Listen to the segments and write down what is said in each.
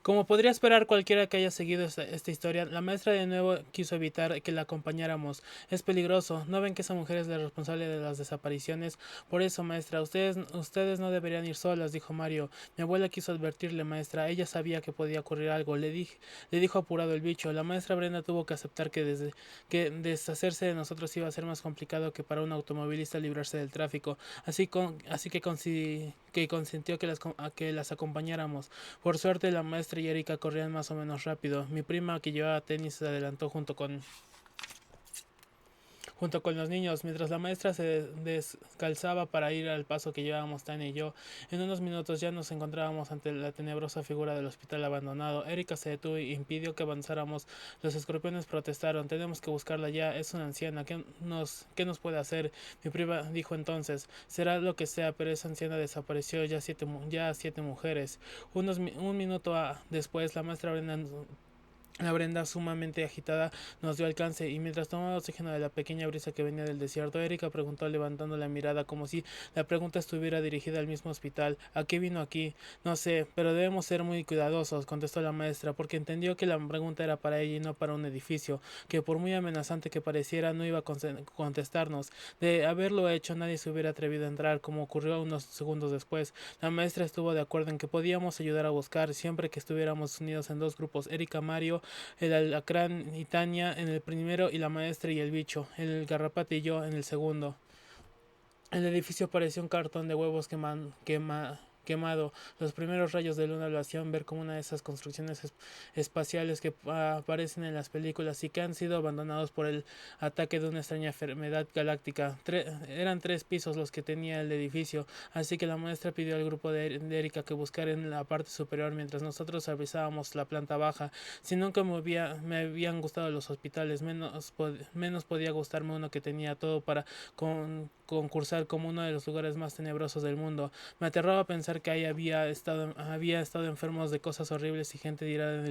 Como podría esperar cualquiera que haya seguido esta historia, la maestra de nuevo quiso evitar que la acompañáramos. Es peligroso. ¿No ven que esa mujer es la responsable de las desapariciones? Por eso, maestra, ustedes no deberían ir solas, dijo Mario. Mi abuela quiso advertirle, maestra. Ella sabía que podía ocurrir algo. Le dijo apurado el bicho. La maestra Brenda tuvo que aceptar que deshacerse de nosotros iba a ser más complicado que para un automovilista librarse del tráfico. Así que consintió que las acompañáramos. Por suerte, la maestra y Erika corrían más o menos rápido. Mi prima, que llevaba tenis, se adelantó junto con los niños, mientras la maestra se descalzaba para ir al paso que llevábamos Tania y yo. En unos minutos ya nos encontrábamos ante la tenebrosa figura del hospital abandonado. Erika se detuvo e impidió que avanzáramos. Los escorpiones protestaron. Tenemos que buscarla ya. Es una anciana. Qué nos puede hacer? Mi prima dijo entonces. Será lo que sea, pero esa anciana desapareció. Ya siete mujeres. Un minuto después, la Brenda, sumamente agitada, nos dio alcance, y mientras tomaba oxígeno de la pequeña brisa que venía del desierto, Erika preguntó levantando la mirada como si la pregunta estuviera dirigida al mismo hospital. ¿A qué vino aquí? No sé, pero debemos ser muy cuidadosos, contestó la maestra, porque entendió que la pregunta era para ella y no para un edificio, que por muy amenazante que pareciera no iba a contestarnos. De haberlo hecho, nadie se hubiera atrevido a entrar, como ocurrió unos segundos después. La maestra estuvo de acuerdo en que podíamos ayudar a buscar, siempre que estuviéramos unidos en dos grupos, Erika, Mario, el alacrán y Tania en el primero y la maestra y el bicho, el garrapata y yo en el segundo. El edificio parecía un cartón de huevos quemado. Los primeros rayos de luna lo hacían ver como una de esas construcciones espaciales que aparecen en las películas y que han sido abandonados por el ataque de una extraña enfermedad galáctica. Eran tres pisos los que tenía el edificio, así que la maestra pidió al grupo de Erika que buscara en la parte superior mientras nosotros avisábamos la planta baja. Si nunca me habían gustado los hospitales, menos podía gustarme uno que tenía todo para concursar como uno de los lugares más tenebrosos del mundo. Me aterraba pensar que ahí había estado enfermos de cosas horribles y gente tirada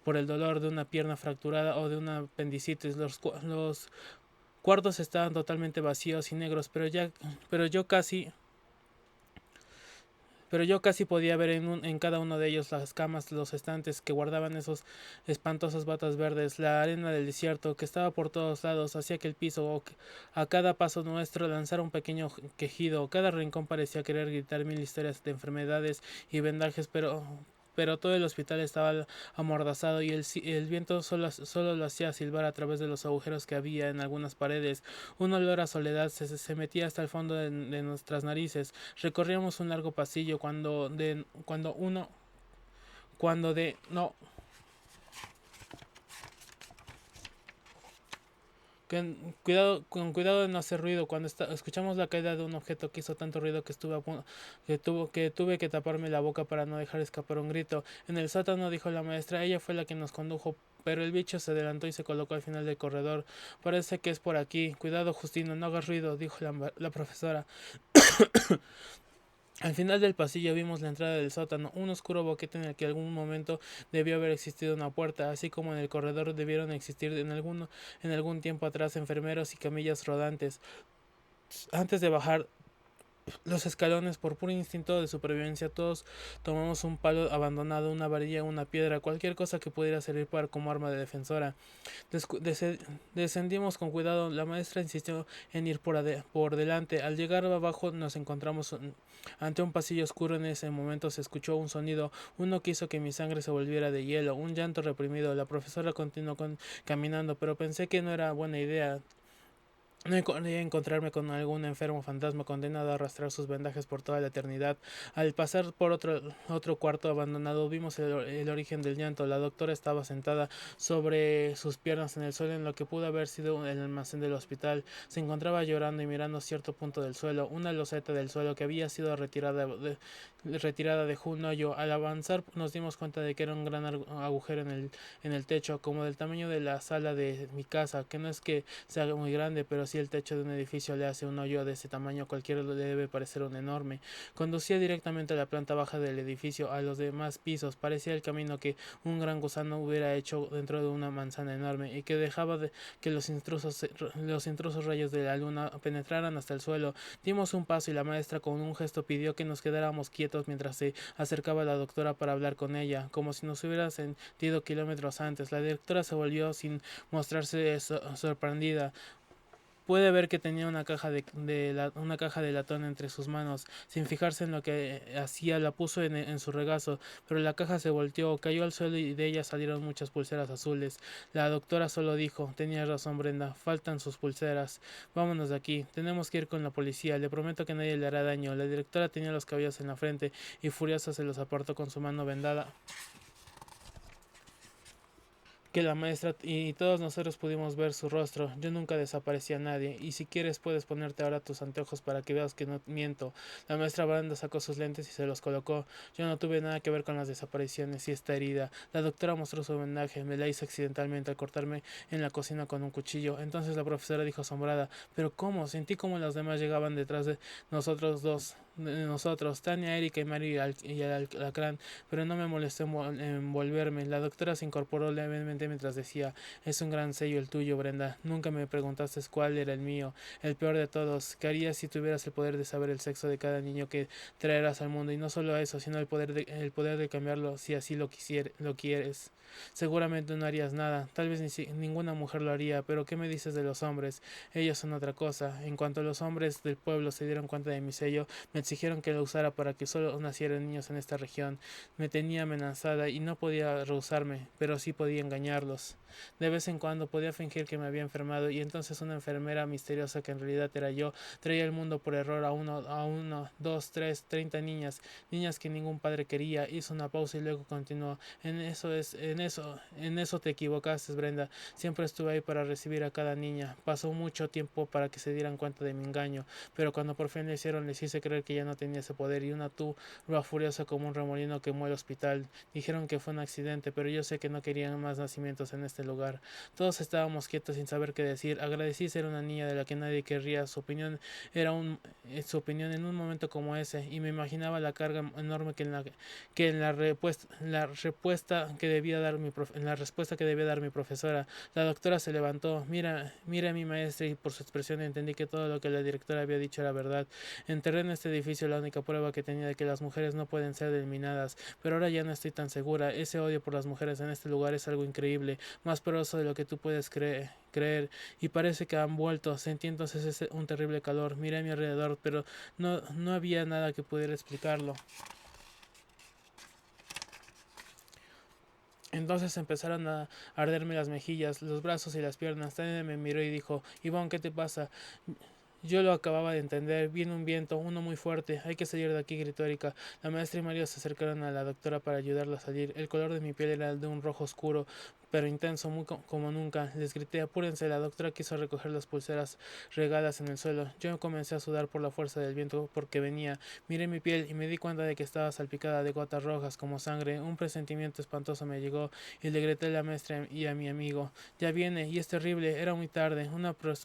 por el dolor de una pierna fracturada o de una apendicitis. Los cuartos estaban totalmente vacíos y negros, pero yo casi podía ver en cada uno de ellos las camas, los estantes que guardaban esos espantosas batas verdes, la arena del desierto que estaba por todos lados, hacía que el piso a cada paso nuestro lanzara un pequeño quejido. Cada rincón parecía querer gritar mil historias de enfermedades y vendajes, pero todo el hospital estaba amordazado y el viento solo lo hacía silbar a través de los agujeros que había en algunas paredes. Un olor a soledad se metía hasta el fondo de nuestras narices. Recorríamos un largo pasillo cuando de no con cuidado de no hacer ruido. Cuando escuchamos la caída de un objeto que hizo tanto ruido que que tuve que taparme la boca para no dejar escapar un grito. En el sótano, dijo la maestra, ella fue la que nos condujo. Pero el bicho se adelantó y se colocó al final del corredor. Parece que es por aquí. Cuidado, Justino, no hagas ruido, dijo la profesora. Al final del pasillo vimos la entrada del sótano, un oscuro boquete en el que en algún momento debió haber existido una puerta, así como en el corredor debieron existir en algún tiempo atrás enfermeros y camillas rodantes. Antes de bajar los escalones, por puro instinto de supervivencia, todos tomamos un palo abandonado, una varilla, una piedra, cualquier cosa que pudiera servir como arma de defensora. Descendimos con cuidado. La maestra insistió en ir por delante. Al llegar abajo nos encontramos ante un pasillo oscuro. En ese momento se escuchó un sonido, uno que hizo que mi sangre se volviera de hielo, un llanto reprimido. La profesora continuó caminando, pero pensé que no era buena idea. No quería encontrarme con algún enfermo fantasma condenado a arrastrar sus vendajes por toda la eternidad. Al pasar por otro cuarto abandonado, vimos el origen del llanto. La doctora estaba sentada sobre sus piernas en el suelo, en lo que pudo haber sido el almacén del hospital. Se encontraba llorando y mirando cierto punto del suelo, una loseta del suelo que había sido retirada dejó un hoyo. Al avanzar nos dimos cuenta de que era un gran agujero en el techo, como del tamaño de la sala de mi casa, que no es que sea muy grande, pero sí si el techo de un edificio le hace un hoyo de ese tamaño, cualquiera le debe parecer un enorme. Conducía directamente a la planta baja del edificio, a los demás pisos. Parecía el camino que un gran gusano hubiera hecho dentro de una manzana enorme y que dejaba que los intrusos rayos de la luna penetraran hasta el suelo. Dimos un paso y la maestra con un gesto pidió que nos quedáramos quietos mientras se acercaba la doctora para hablar con ella, como si nos hubiera sentido kilómetros antes. La directora se volvió sin mostrarse sorprendida. Puede ver que tenía una caja de latón entre sus manos. Sin fijarse en lo que hacía, la puso en su regazo, pero la caja se volteó, cayó al suelo y de ella salieron muchas pulseras azules. La doctora solo dijo: tenías razón, Brenda, faltan sus pulseras. Vámonos de aquí, tenemos que ir con la policía, le prometo que nadie le hará daño. La directora tenía los cabellos en la frente y furiosa se los apartó con su mano vendada que la maestra y todos nosotros pudimos ver su rostro. Yo nunca desaparecí a nadie, y si quieres puedes ponerte ahora tus anteojos para que veas que no miento. La maestra Branda sacó sus lentes y se los colocó. Yo no tuve nada que ver con las desapariciones y esta herida. La doctora mostró su homenaje, me la hizo accidentalmente al cortarme en la cocina con un cuchillo. Entonces la profesora dijo asombrada: ¿pero cómo? Sentí como los demás llegaban detrás de nosotros dos. De nosotros, Tania, Erika y Mario y el alacrán, pero no me molestó en volverme. La doctora se incorporó levemente mientras decía: es un gran sello el tuyo, Brenda. Nunca me preguntaste cuál era el mío, el peor de todos. ¿Qué harías si tuvieras el poder de saber el sexo de cada niño que traerás al mundo? Y no solo eso, sino el poder de cambiarlo si así lo quieres. Seguramente no harías nada, tal vez ninguna mujer lo haría, pero ¿qué me dices de los hombres? Ellos son otra cosa. En cuanto los hombres del pueblo se dieron cuenta de mi sello, me exigieron que lo usara para que solo nacieran niños en esta región. Me tenía amenazada y no podía rehusarme, pero sí podía engañarlos. De vez en cuando podía fingir que me había enfermado y entonces una enfermera misteriosa que en realidad era yo traía al mundo por error a uno, dos, tres, 30 niñas, niñas que ningún padre quería. Hizo una pausa y luego continuó: en eso te equivocaste, Brenda. Siempre estuve ahí para recibir a cada niña. Pasó mucho tiempo para que se dieran cuenta de mi engaño, pero cuando por fin lo hicieron les hice creer que ya no tenía ese poder y una turba furiosa como un remolino quemó el hospital. Dijeron que fue un accidente, pero yo sé que no querían más nacimientos en este lugar. Todos estábamos quietos sin saber qué decir. Agradecí ser una niña de la que nadie querría. Su opinión en un momento como ese, y me imaginaba la carga enorme que en la respuesta que debía dar mi profesora. La doctora se levantó. Mira a mi maestra, y por su expresión entendí que todo lo que la directora había dicho era verdad. Enterré en este edificio la única prueba que tenía de que las mujeres no pueden ser eliminadas, pero ahora ya no estoy tan segura. Ese odio por las mujeres en este lugar es algo increíble, más poderoso de lo que tú puedes creer, y parece que han vuelto. Sentí entonces un terrible calor. Miré a mi alrededor, pero no había nada que pudiera explicarlo. Entonces empezaron a arderme las mejillas, los brazos y las piernas. Tania me miró y dijo: Ivonne, ¿qué te pasa? Yo lo acababa de entender. Viene un viento, uno muy fuerte. Hay que salir de aquí, gritó Erika. La maestra y Mario se acercaron a la doctora para ayudarla a salir. El color de mi piel era el de un rojo oscuro, pero intenso, muy como nunca. Les grité: apúrense. La doctora quiso recoger las pulseras regadas en el suelo. Yo comencé a sudar por la fuerza del viento porque venía. Miré mi piel y me di cuenta de que estaba salpicada de gotas rojas como sangre. Un presentimiento espantoso me llegó y le grité a la maestra y a mi amigo: ya viene, y es terrible. Era muy tarde.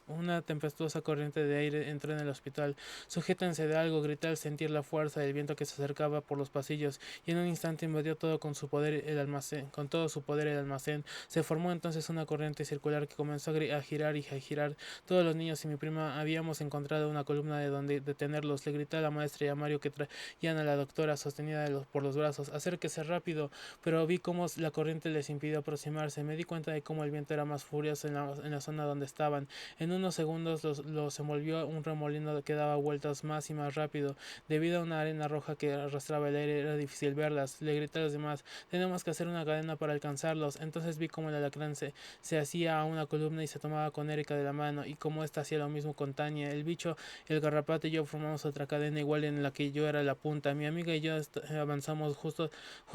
Una tempestuosa corriente de aire entró en el hospital. Sujétense de algo, grité al sentir la fuerza del viento que se acercaba por los pasillos, y en un instante invadió todo con todo su poder el almacén. Se formó entonces una corriente circular que comenzó a girar y a girar. Todos los niños y mi prima habíamos encontrado una columna de donde detenerlos. Le grité a la maestra y a Mario que traían a la doctora sostenida por los brazos: acérquese rápido. Pero vi cómo la corriente les impidió aproximarse. Me di cuenta de cómo el viento era más furioso en la zona donde estaban. En unos segundos los envolvió un remolino que daba vueltas más y más rápido. Debido a una arena roja que arrastraba el aire, era difícil verlas. Le grité a los demás: tenemos que hacer una cadena para alcanzarlos. Entonces vi cómo el alacrán se hacía a una columna y se tomaba con Erika de la mano, y cómo ésta hacía lo mismo con Tania. El bicho, el garrapata y yo formamos otra cadena igual en la que yo era la punta. Mi amiga y yo avanzamos justo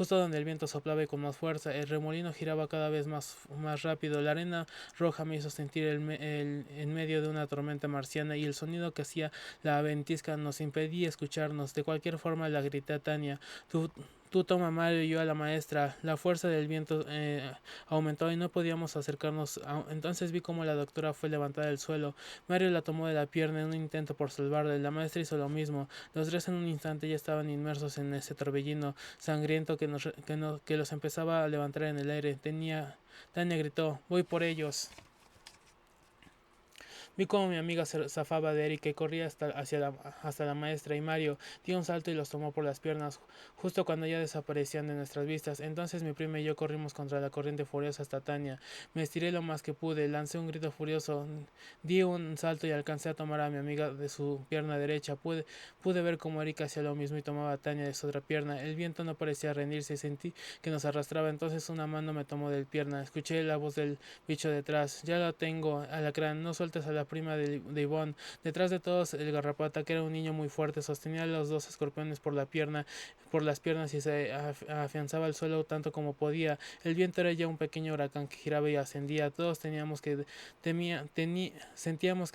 donde el viento soplaba y con más fuerza. El remolino giraba cada vez más rápido. La arena roja me hizo sentir en medio de una tormenta marciana, y el sonido que hacía la ventisca nos impedía escucharnos. De cualquier forma, la grité a Tania: Tú toma a Mario y yo a la maestra. La fuerza del viento aumentó y no podíamos acercarnos. Entonces vi como la doctora fue levantada del suelo. Mario la tomó de la pierna en un intento por salvarle. La maestra hizo lo mismo. Los tres en un instante ya estaban inmersos en ese torbellino sangriento que los empezaba a levantar en el aire. Tania gritó: «Voy por ellos». Vi como mi amiga se zafaba de Eric y corría hasta la maestra, y Mario dio un salto y los tomó por las piernas, justo cuando ya desaparecían de nuestras vistas. Entonces mi prima y yo corrimos contra la corriente furiosa hasta Tania. Me estiré lo más que pude, lancé un grito furioso, di un salto y alcancé a tomar a mi amiga de su pierna derecha. Pude ver cómo Eric hacía lo mismo y tomaba a Tania de su otra pierna. El viento no parecía rendirse y sentí que nos arrastraba. Entonces una mano me tomó del pierna. Escuché la voz del bicho detrás: «Ya lo tengo, alacrán, no sueltes a la prima de Ivonne». Detrás de todos, el garrapata, que era un niño muy fuerte, sostenía a los dos escorpiones por las piernas y se afianzaba al suelo tanto como podía. El viento era ya un pequeño huracán que giraba y ascendía. Todos sentíamos que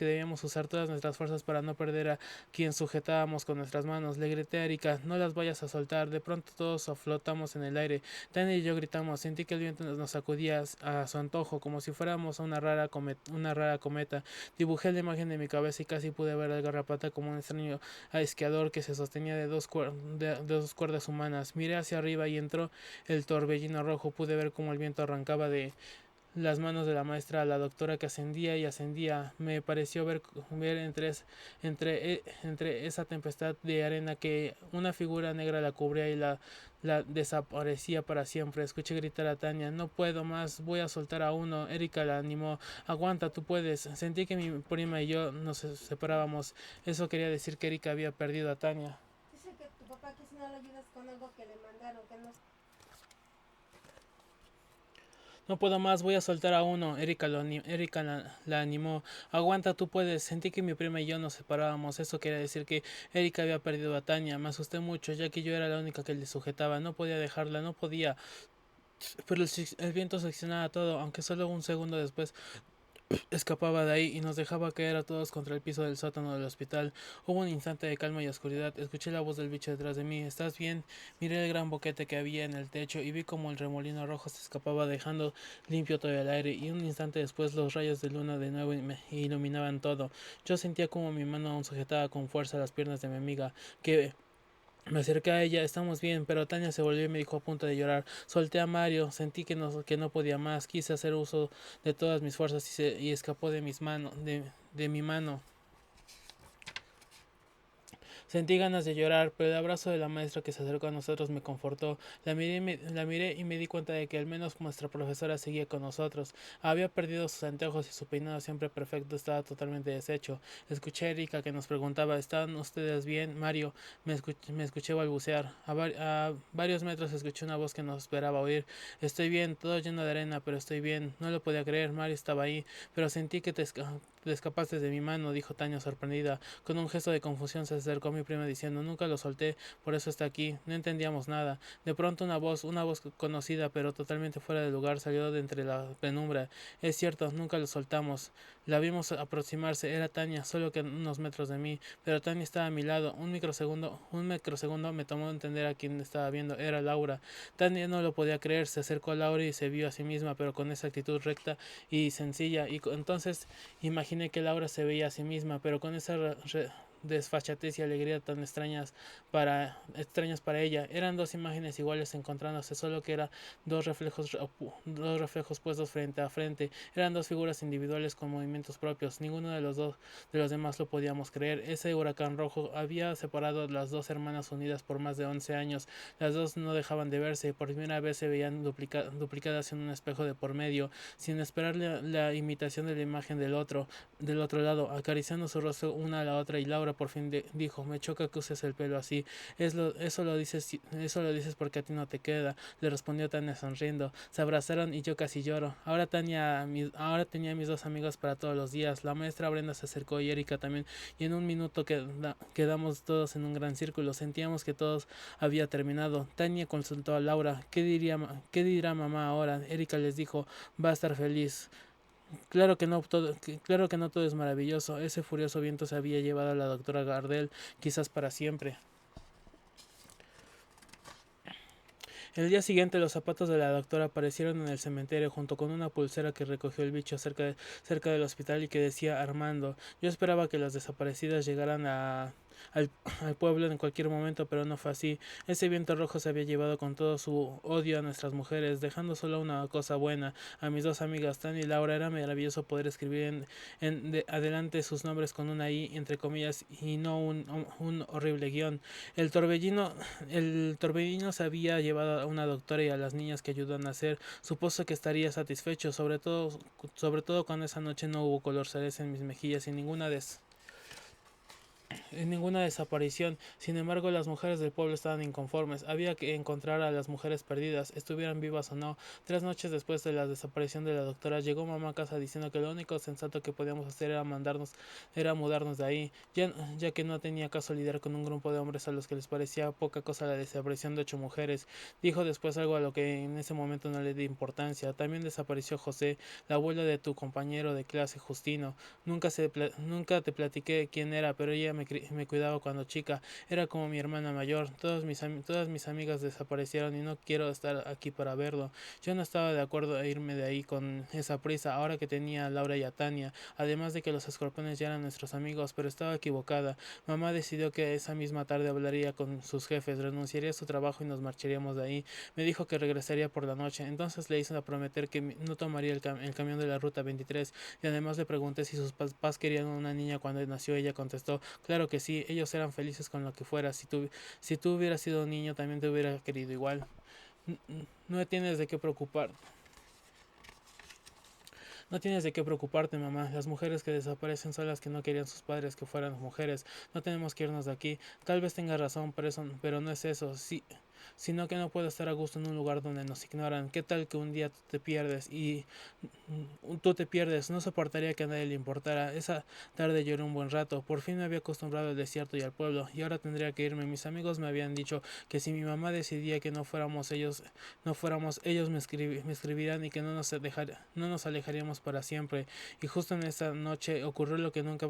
debíamos usar todas nuestras fuerzas para no perder a quien sujetábamos con nuestras manos. Le grité a Erika: «No las vayas a soltar». De pronto todos flotamos en el aire. Tania y yo gritamos. Sentí que el viento nos sacudía a su antojo, como si fuéramos una rara cometa. Dibujé la imagen de mi cabeza y casi pude ver al garrapata como un extraño esquiador que se sostenía de dos cuerdas humanas. Miré hacia arriba y entró el torbellino rojo. Pude ver cómo el viento arrancaba de las manos de la maestra a la doctora, que ascendía y ascendía. Me pareció ver entre esa tempestad de arena que una figura negra la cubría y la desaparecía para siempre. Escuché gritar a Tania: «No puedo más, voy a soltar a uno». Erika la animó: «Aguanta, tú puedes». Sentí que mi prima y yo nos separábamos. Eso quería decir que Erika había perdido a Tania. Dice que tu papá, que si no le ayudas con algo que le mandaron, que no... «No puedo más, voy a soltar a uno». Erika la animó: «Aguanta, tú puedes». Sentí que mi prima y yo nos separábamos. Eso quería decir que Erika había perdido a Tania. Me asusté mucho, ya que yo era la única que le sujetaba. No podía dejarla, no podía. Pero el viento seccionaba todo, aunque solo un segundo después escapaba de ahí y nos dejaba caer a todos contra el piso del sótano del hospital. Hubo un instante de calma y oscuridad. Escuché la voz del bicho detrás de mí: «¿Estás bien?». Miré el gran boquete que había en el techo y vi como el remolino rojo se escapaba, dejando limpio todo el aire, y un instante después los rayos de luna de nuevo me iluminaban todo. Yo sentía como mi mano aún sujetaba con fuerza las piernas de mi amiga, que me acerqué a ella. «Estamos bien». Pero Tania se volvió y me dijo a punto de llorar. Solté a Mario, sentí que no podía más. Quise hacer uso de todas mis fuerzas y escapó de mi mano. Sentí ganas de llorar, pero el abrazo de la maestra que se acercó a nosotros me confortó. La miré y me di cuenta de que al menos nuestra profesora seguía con nosotros. Había perdido sus anteojos y su peinado siempre perfecto estaba totalmente deshecho. Escuché a Erika que nos preguntaba: «¿Están ustedes bien, Mario?». Me escuché balbucear. A varios metros escuché una voz que nos esperaba oír: «Estoy bien, todo lleno de arena, pero estoy bien». No lo podía creer, Mario estaba ahí. «Pero sentí que te escapaste de mi mano», dijo Tania sorprendida. Con un gesto de confusión se acercó a mi prima diciendo: «Nunca lo solté, por eso está aquí». No entendíamos nada. De pronto una voz conocida pero totalmente fuera de lugar, salió de entre la penumbra: «Es cierto, nunca lo soltamos». La vimos aproximarse. Era Tania, solo que unos metros de mí, pero Tania estaba a mi lado. Un microsegundo me tomó entender a quién estaba viendo. Era Laura. Tania no lo podía creer. Se acercó a Laura y se vio a sí misma, pero con esa actitud recta y sencilla. Y entonces imaginé que Laura se veía a sí misma, pero con esa desfachatez y alegría tan extrañas para ella. Eran dos imágenes iguales encontrándose, solo que eran dos reflejos puestos frente a frente. Eran dos figuras individuales con movimientos propios. Ninguno de los demás lo podíamos creer. Ese huracán rojo había separado a las dos hermanas unidas por más de 11 años. Las dos no dejaban de verse. Por primera vez se veían duplicadas en un espejo de por medio, sin esperar la imitación de la imagen del otro lado, acariciando su rostro una a la otra. Y Laura por fin dijo: «Me choca que uses el pelo así. Eso lo dices porque a ti no te queda», le respondió Tania sonriendo. Se abrazaron y yo casi lloro. Ahora tenía a mis dos amigas para todos los días. La maestra Brenda se acercó, y Erika también, y en un minuto quedamos todos en un gran círculo. Sentíamos que todo había terminado. Tania consultó a Laura: «¿Qué dirá mamá ahora?». Erika les dijo: «Va a estar feliz». Claro que no todo es maravilloso. Ese furioso viento se había llevado a la doctora Gardel, quizás para siempre. El día siguiente los zapatos de la doctora aparecieron en el cementerio junto con una pulsera que recogió el bicho cerca del hospital y que decía Armando. Yo esperaba que las desaparecidas llegaran al, al pueblo en cualquier momento, pero no fue así. Ese viento rojo se había llevado con todo su odio a nuestras mujeres, dejando solo una cosa buena, a mis dos amigas Tania y Laura. Era maravilloso poder escribir adelante sus nombres con una I entre comillas y no un horrible guión. El torbellino, el torbellino se había llevado a una doctora y a las niñas que ayudó a nacer. Supuso que estaría satisfecho, sobre todo cuando esa noche no hubo color cereza en mis mejillas y ninguna desaparición. Sin embargo, las mujeres del pueblo estaban inconformes. Había que encontrar a las mujeres perdidas, estuvieran vivas o no. 3 noches después de la desaparición de la doctora, llegó mamá a casa diciendo que lo único sensato que podíamos hacer era mudarnos de ahí, ya que no tenía caso lidiar con un grupo de hombres a los que les parecía poca cosa la desaparición de 8 mujeres. Dijo después algo a lo que en ese momento no le di importancia. También desapareció José, la abuela de tu compañero de clase, Justino. Nunca te platiqué quién era, pero ella me cuidaba cuando chica. Era como mi hermana mayor. Todas mis amigas desaparecieron y no quiero estar aquí para verlo. Yo no estaba de acuerdo a irme de ahí con esa prisa, ahora que tenía a Laura y a Tania. Además de que los escorpiones ya eran nuestros amigos, pero estaba equivocada. Mamá decidió que esa misma tarde hablaría con sus jefes, renunciaría a su trabajo y nos marcharíamos de ahí. Me dijo que regresaría por la noche. Entonces le hice a prometer que no tomaría el camión de la ruta 23 y además le pregunté si sus papás querían una niña cuando nació. Ella contestó, claro que sí, ellos eran felices con lo que fuera. Si tú hubieras sido un niño, también te hubiera querido igual. No tienes de qué preocupar. No tienes de qué preocuparte, mamá. Las mujeres que desaparecen son las que no querían sus padres que fueran mujeres. No tenemos que irnos de aquí. Tal vez tenga razón, pero no es eso. Sí, sino que no puedo estar a gusto en un lugar donde nos ignoran. ¿Qué tal que un día tú te pierdes? No soportaría que a nadie le importara. Esa tarde lloré un buen rato. Por fin me había acostumbrado al desierto y al pueblo, y ahora tendría que irme. Mis amigos me habían dicho que si mi mamá decidía que no fuéramos, ellos me escribirán y que no nos alejaríamos para siempre. Y justo en esa noche ocurrió lo que nunca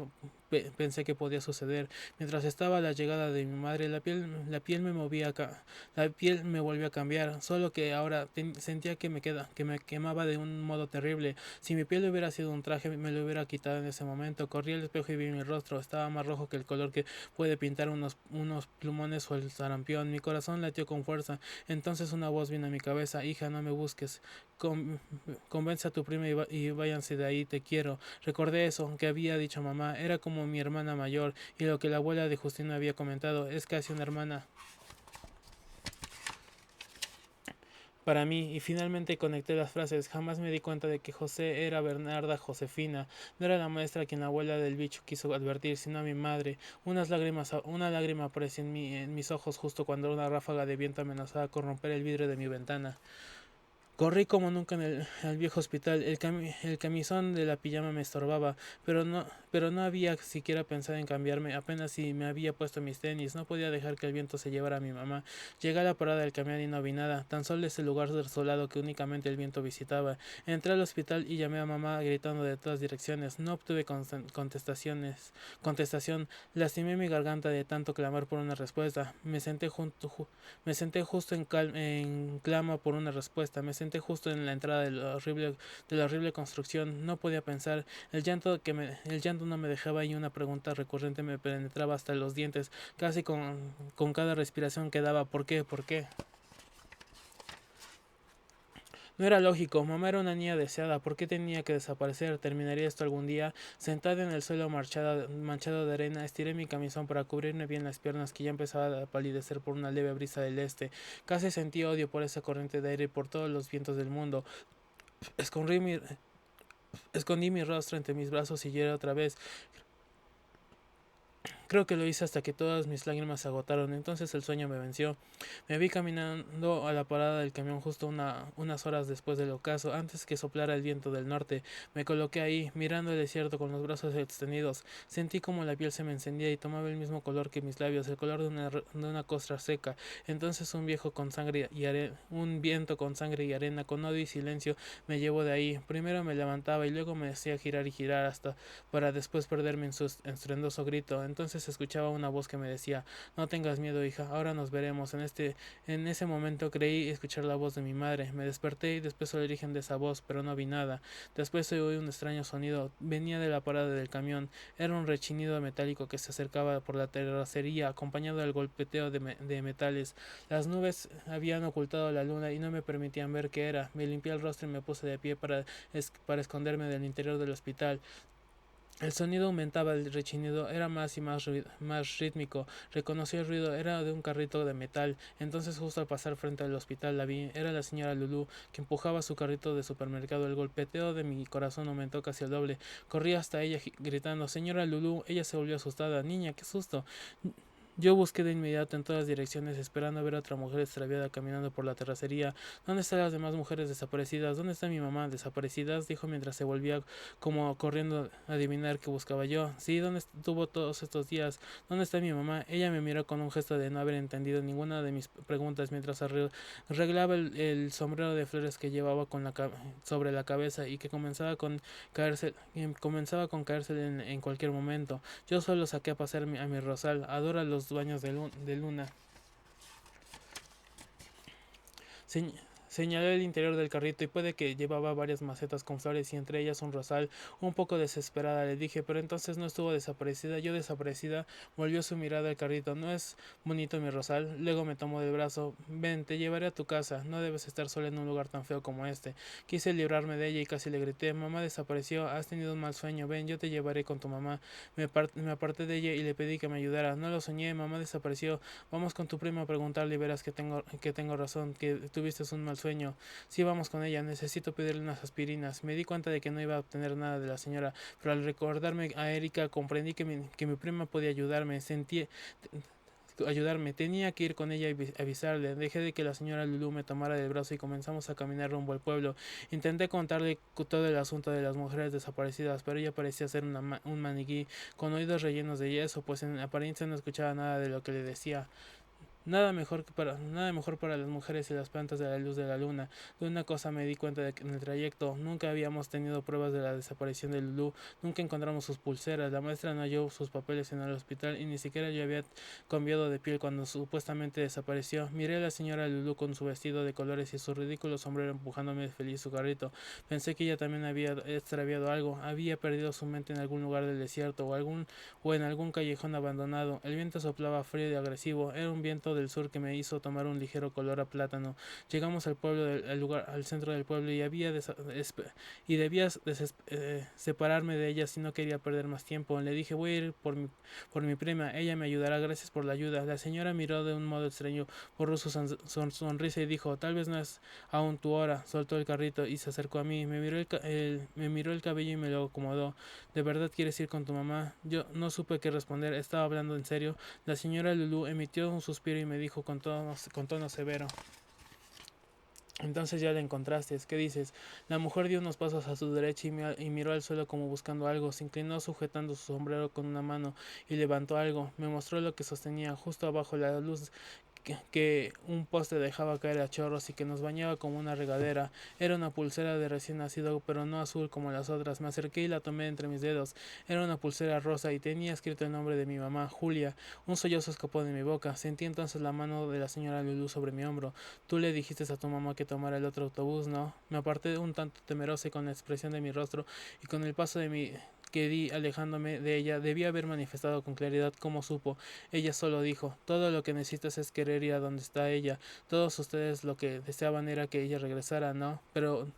pensé que podía suceder. Mientras estaba a la llegada de mi madre, la piel me volvió a cambiar, solo que ahora sentía que me quemaba de un modo terrible. Si mi piel hubiera sido un traje, me lo hubiera quitado en ese momento. Corrí al espejo y vi mi rostro, estaba más rojo que el color que puede pintar unos plumones o el sarampión. Mi corazón latió con fuerza. Entonces una voz vino a mi cabeza, hija, no me busques. Con, Convence a tu prima y váyanse de ahí, te quiero. Recordé eso que había dicho mamá, era como mi hermana mayor, y lo que la abuela de Justino había comentado, es casi una hermana para mí, y finalmente conecté las frases. Jamás me di cuenta de que José era Bernarda Josefina. No era la maestra a quien la abuela del bicho quiso advertir, sino a mi madre. Una lágrima apareció en mis ojos justo cuando una ráfaga de viento amenazaba con romper el vidrio de mi ventana. Corrí como nunca en al viejo hospital. El camisón de la pijama me estorbaba, pero no había siquiera pensado en cambiarme. Apenas si me había puesto mis tenis. No podía dejar que el viento se llevara a mi mamá. Llegué a la parada del camión y no vi nada, tan solo ese lugar desolado que únicamente el viento visitaba. Entré al hospital y llamé a mamá gritando de todas direcciones. No obtuve contestación. Lastimé mi garganta de tanto clamar por una respuesta. Me senté justo en clama por una respuesta. Me senté justo en la entrada de la horrible construcción. No podía pensar. El llanto no me dejaba y una pregunta recurrente me penetraba hasta los dientes, casi con cada respiración que daba. ¿Por qué? ¿Por qué? No era lógico, mamá era una niña deseada, ¿por qué tenía que desaparecer? ¿Terminaría esto algún día? Sentada en el suelo manchado de arena, estiré mi camisón para cubrirme bien las piernas que ya empezaba a palidecer por una leve brisa del este. Casi sentí odio por esa corriente de aire y por todos los vientos del mundo. Escondí mi, Escondí mi rostro entre mis brazos y lloré otra vez. Creo que lo hice hasta que todas mis lágrimas se agotaron. Entonces el sueño me venció. Me vi caminando a la parada del camión justo unas horas después del ocaso, antes que soplara el viento del norte. Me coloqué ahí, mirando el desierto con los brazos extendidos. Sentí como la piel se me encendía y tomaba el mismo color que mis labios, el color de una costra seca. Entonces un viento con sangre y arena, con odio y silencio, me llevó de ahí. Primero me levantaba y luego me hacía girar y girar hasta para después perderme en su estruendoso grito. Entonces Entonces escuchaba una voz que me decía: no tengas miedo, hija, ahora nos veremos. En ese momento creí escuchar la voz de mi madre. Me desperté y después el origen de esa voz, pero no vi nada. Después oí un extraño sonido. Venía de la parada del camión. Era un rechinido metálico que se acercaba por la terracería, acompañado del golpeteo de metales. Las nubes habían ocultado la luna y no me permitían ver qué era. Me limpié el rostro y me puse de pie para esconderme del interior del hospital. El sonido aumentaba, el rechinido era más y más rítmico. Reconocí el ruido, era de un carrito de metal. Entonces, justo al pasar frente al hospital, la vi. Era la señora Lulú, que empujaba su carrito de supermercado. El golpeteo de mi corazón aumentó casi el doble. Corrí hasta ella gritando: señora Lulú. Ella se volvió asustada. Niña, qué susto. Yo busqué de inmediato en todas direcciones, esperando ver a otra mujer extraviada caminando por la terracería. ¿Dónde están las demás mujeres desaparecidas? ¿Dónde está mi mamá? ¿Desaparecidas? Dijo mientras se volvía como corriendo a adivinar qué buscaba yo. Sí, ¿dónde estuvo todos estos días? ¿Dónde está mi mamá? Ella me miró con un gesto de no haber entendido ninguna de mis preguntas mientras arreglaba el sombrero de flores que llevaba sobre la cabeza y que comenzaba con caerse en cualquier momento. Yo solo saqué a pasear a mi rosal. Adora los baños de luna. Se, Señaló el interior del carrito y puede que llevaba varias macetas con flores y entre ellas un rosal. Un poco desesperada le dije: pero entonces no estuvo desaparecida. Yo desaparecida. Volvió su mirada al carrito. ¿No es bonito mi rosal? Luego me tomó del brazo. Ven, te llevaré a tu casa. No debes estar sola en un lugar tan feo como este. Quise librarme de ella y casi le grité: mamá desapareció. Has tenido un mal sueño. Ven, yo te llevaré con tu mamá. Me aparté de ella y le pedí que me ayudara. No lo soñé. Mamá desapareció. Vamos con tu prima a preguntarle y verás que tengo razón, que tuviste un mal sueño. Sí, vamos con ella. Necesito pedirle unas aspirinas. Me di cuenta de que no iba a obtener nada de la señora, pero al recordarme a Erika comprendí que mi prima podía ayudarme. Tenía que ir con ella y avisarle. Dejé de que la señora Lulú me tomara del brazo y comenzamos a caminar rumbo al pueblo. Intenté contarle todo el asunto de las mujeres desaparecidas, pero ella parecía ser un maniquí con oídos rellenos de yeso, pues en apariencia no escuchaba nada de lo que le decía. Nada mejor para las mujeres y las plantas de la luz de la luna. De una cosa me di cuenta en el trayecto: nunca habíamos tenido pruebas de la desaparición de Lulú, nunca encontramos sus pulseras, la maestra no halló sus papeles en el hospital y ni siquiera yo había cambiado de piel cuando supuestamente desapareció. Miré a la señora Lulú con su vestido de colores y su ridículo sombrero empujándome feliz su carrito. Pensé que ella también había extraviado algo, había perdido su mente en algún lugar del desierto o en algún callejón abandonado. El viento soplaba frío y agresivo, era un viento del sur que me hizo tomar un ligero color a plátano. Llegamos al pueblo, al centro del pueblo y debía separarme de ella si no quería perder más tiempo. Le dije: voy a ir por mi prima, ella me ayudará, gracias por la ayuda. La señora miró de un modo extraño, borró su sonrisa y dijo: tal vez no es aún tu hora. Soltó el carrito y se acercó a mí, me miró el cabello y me lo acomodó. ¿De verdad quieres ir con tu mamá? Yo no supe qué responder, estaba hablando en serio. La señora Lulú emitió un suspiro y me dijo con tono severo: entonces ya la encontraste, ¿qué dices? La mujer dio unos pasos a su derecha y miró al suelo como buscando algo. Se inclinó sujetando su sombrero con una mano y levantó algo. Me mostró lo que sostenía justo abajo la luz que un poste dejaba caer a chorros y que nos bañaba como una regadera. Era una pulsera de recién nacido, pero no azul como las otras. Me acerqué y la tomé entre mis dedos. Era una pulsera rosa y tenía escrito el nombre de mi mamá, Julia. Un sollozo escapó de mi boca. Sentí entonces la mano de la señora Lulú sobre mi hombro. Tú le dijiste a tu mamá que tomara el otro autobús, ¿no? Me aparté un tanto temerosa y con la expresión de mi rostro y con el paso de mi que di alejándome de ella, debía haber manifestado con claridad cómo supo. Ella solo dijo: todo lo que necesitas es querer ir a donde está ella. Todos ustedes lo que deseaban era que ella regresara, ¿no? Pero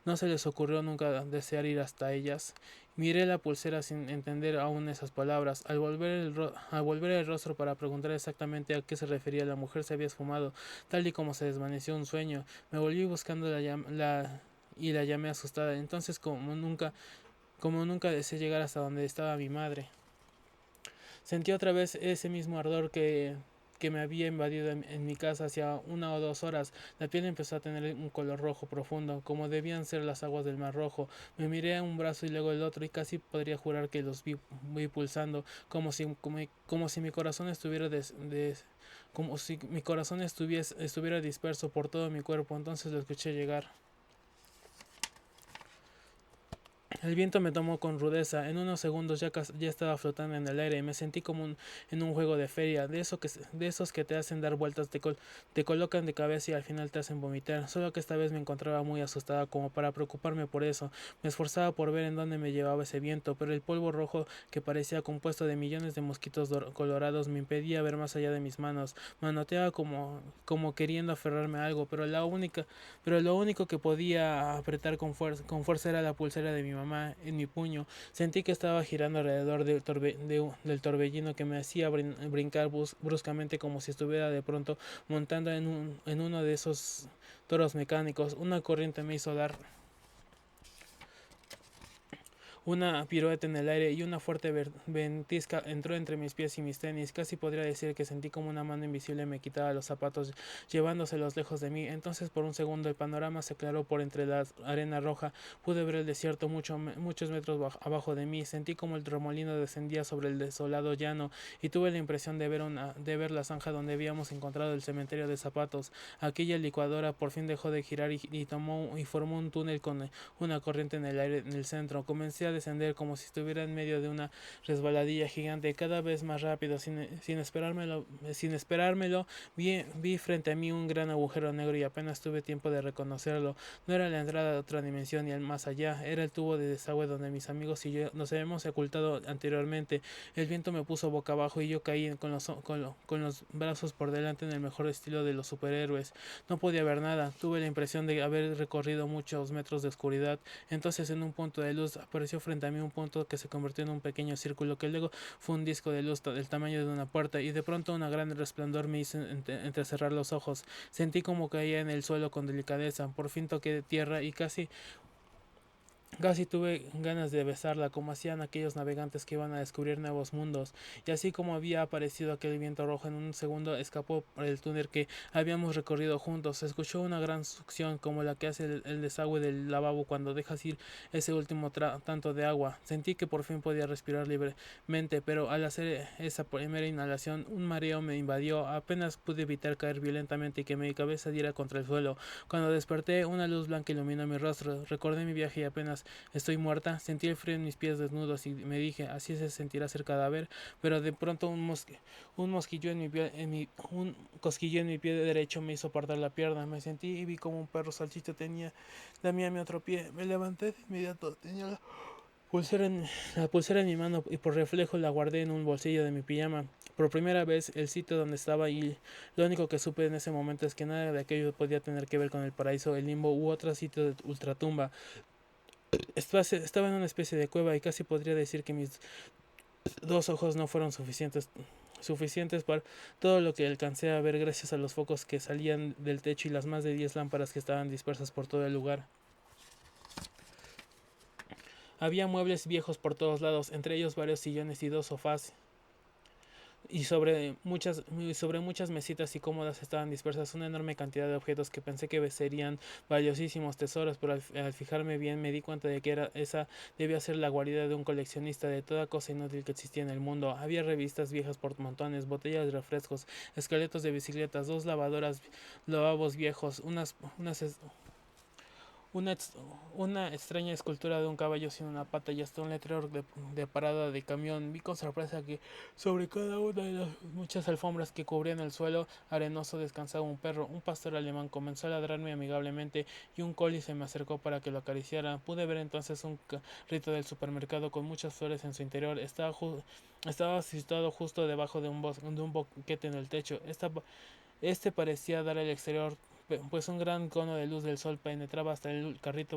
no se les ocurrió nunca desear ir hasta ellas. Miré la pulsera sin entender aún esas palabras. Al volver el rostro para preguntar exactamente a qué se refería, la mujer se había esfumado, tal y como se desvaneció un sueño. Me volví buscando y la llamé asustada. Entonces, como nunca deseé llegar hasta donde estaba mi madre. Sentí otra vez ese mismo ardor que me había invadido en mi casa hacía 1 o 2 horas. La piel empezó a tener un color rojo profundo, como debían ser las aguas del Mar Rojo. Me miré a un brazo y luego el otro y casi podría jurar que los vi pulsando, como si mi corazón estuviera como si mi corazón estuviera disperso por todo mi cuerpo. Entonces lo escuché llegar. El viento me tomó con rudeza. En unos segundos ya estaba flotando en el aire y me sentí como en un juego de feria, de esos que te hacen dar vueltas, te colocan de cabeza y al final te hacen vomitar. Solo que esta vez me encontraba muy asustada como para preocuparme por eso. Me esforzaba por ver en dónde me llevaba ese viento, pero el polvo rojo que parecía compuesto de millones de mosquitos colorados me impedía ver más allá de mis manos. Manoteaba como queriendo aferrarme a algo, pero lo único que podía apretar con fuerza era la pulsera de mi mamá en mi puño. Sentí que estaba girando alrededor del torbellino que me hacía brincar bruscamente como si estuviera de pronto montando en uno de esos toros mecánicos. Una corriente me hizo dar una pirueta en el aire y una fuerte ventisca entró entre mis pies y mis tenis. Casi podría decir que sentí como una mano invisible me quitaba los zapatos, llevándoselos lejos de mí. Entonces por un segundo el panorama se aclaró por entre la arena roja. Pude ver el desierto muchos metros abajo de mí. Sentí como el remolino descendía sobre el desolado llano y tuve la impresión de ver la zanja donde habíamos encontrado el cementerio de zapatos. Aquella licuadora por fin dejó de girar y formó un túnel con una corriente en el aire en el centro. Comencé a descender como si estuviera en medio de una resbaladilla gigante, cada vez más rápido, sin esperármelo, vi frente a mí un gran agujero negro y apenas tuve tiempo de reconocerlo. No era la entrada de otra dimensión ni el más allá, era el tubo de desagüe donde mis amigos y yo nos habíamos ocultado anteriormente. El viento me puso boca abajo y yo caí con los brazos por delante en el mejor estilo de los superhéroes. No podía ver nada, tuve la impresión de haber recorrido muchos metros de oscuridad. Entonces en un punto de luz apareció frente a mí un punto que se convirtió en un pequeño círculo que luego fue un disco de luz del tamaño de una puerta y de pronto una gran resplandor me hizo entrecerrar los ojos. Sentí como caía en el suelo con delicadeza. Por fin toqué tierra y Casi tuve ganas de besarla, como hacían aquellos navegantes que iban a descubrir nuevos mundos, y así como había aparecido aquel viento rojo en un segundo, escapó por el túnel que habíamos recorrido juntos. Se escuchó una gran succión, como la que hace el desagüe del lavabo cuando dejas ir ese último tanto de agua. Sentí que por fin podía respirar libremente, pero al hacer esa primera inhalación, un mareo me invadió. Apenas pude evitar caer violentamente y que mi cabeza diera contra el suelo. Cuando desperté, una luz blanca iluminó mi rostro. Recordé mi viaje y apenas estoy muerta. Sentí el frío en mis pies desnudos y me dije, así se sentirá ser cadáver. Pero de pronto un mosquillo en mi pie, un cosquillo en mi pie derecho me hizo apartar la pierna. Me sentí y vi como un perro salchicha lamía mi otro pie. Me levanté de inmediato. Tenía la pulsera en mi mano y por reflejo la guardé en un bolsillo de mi pijama. Por primera vez el sitio donde estaba y lo único que supe en ese momento es que nada de aquello podía tener que ver con el paraíso, el limbo u otro sitio de ultratumba. Estaba en una especie de cueva y casi podría decir que mis dos ojos no fueron suficientes para todo lo que alcancé a ver gracias a los focos que salían del techo y las más de 10 lámparas que estaban dispersas por todo el lugar. Había muebles viejos por todos lados, entre ellos varios sillones y dos sofás, y sobre muchas mesitas y cómodas estaban dispersas una enorme cantidad de objetos que pensé que serían valiosísimos tesoros, pero al fijarme bien me di cuenta de que esa debía ser la guarida de un coleccionista de toda cosa inútil que existía en el mundo. Había revistas viejas por montones, botellas de refrescos, esqueletos de bicicletas, dos lavabos viejos, una, una extraña escultura de un caballo sin una pata y hasta un letrero de parada de camión. Vi con sorpresa que sobre cada una de las muchas alfombras que cubrían el suelo arenoso descansaba un perro. Un pastor alemán comenzó a ladrarme amigablemente y un collie se me acercó para que lo acariciara. Pude ver entonces un carrito del supermercado con muchas flores en su interior. Estaba situado justo debajo de un boquete en el techo. Este parecía dar al exterior, pues un gran cono de luz del sol penetraba hasta al carrito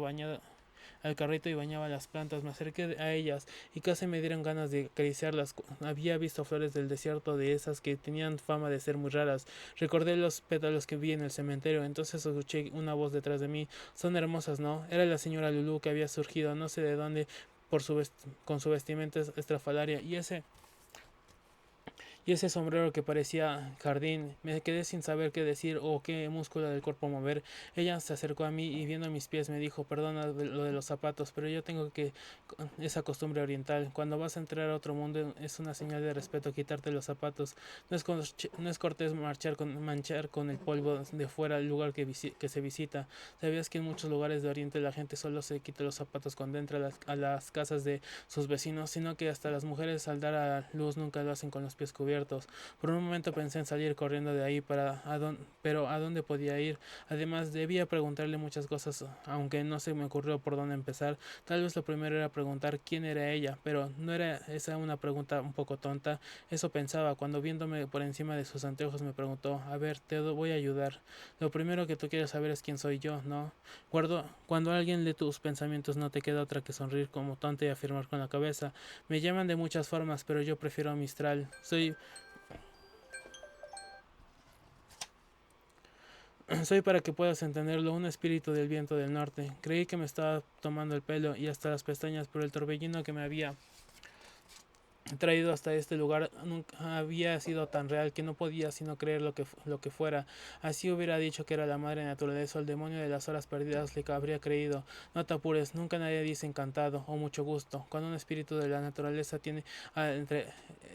y bañaba las plantas. Me acerqué a ellas y casi me dieron ganas de acariciarlas. Había visto flores del desierto de esas que tenían fama de ser muy raras. Recordé los pétalos que vi en el cementerio. Entonces escuché una voz detrás de mí. Son hermosas, ¿no? Era la señora Lulu que había surgido no sé de dónde con su vestimenta estrafalaria y ese sombrero que parecía jardín. Me quedé sin saber qué decir o qué músculo del cuerpo mover. Ella se acercó a mí y viendo mis pies me dijo, perdona lo de los zapatos, pero yo tengo que esa costumbre oriental. Cuando vas a entrar a otro mundo es una señal de respeto quitarte los zapatos. No es cortés manchar con el polvo de fuera el lugar que se visita. ¿Sabías que en muchos lugares de Oriente la gente solo se quita los zapatos cuando entra a las casas de sus vecinos, sino que hasta las mujeres al dar a luz nunca lo hacen con los pies cubiertos? Por un momento pensé en salir corriendo de ahí pero ¿a dónde podía ir? Además debía preguntarle muchas cosas, aunque no se me ocurrió por dónde empezar. Tal vez lo primero era preguntar quién era ella, pero no era esa una pregunta un poco tonta. Eso pensaba cuando viéndome por encima de sus anteojos me preguntó, a ver, te voy a ayudar. Lo primero que tú quieres saber es quién soy yo, ¿no? Cuando alguien lee tus pensamientos no te queda otra que sonreír como tonta y afirmar con la cabeza. Me llaman de muchas formas, pero yo prefiero Mistral. Soy para que puedas entenderlo, un espíritu del viento del norte. Creí que me estaba tomando el pelo y hasta las pestañas, pero el torbellino que me había traído hasta este lugar nunca había sido tan real que no podía sino creer lo que fuera. Así hubiera dicho que era la madre naturaleza o el demonio de las horas perdidas le habría creído. No te apures, nunca nadie dice encantado o mucho gusto. Cuando un espíritu de la naturaleza tiene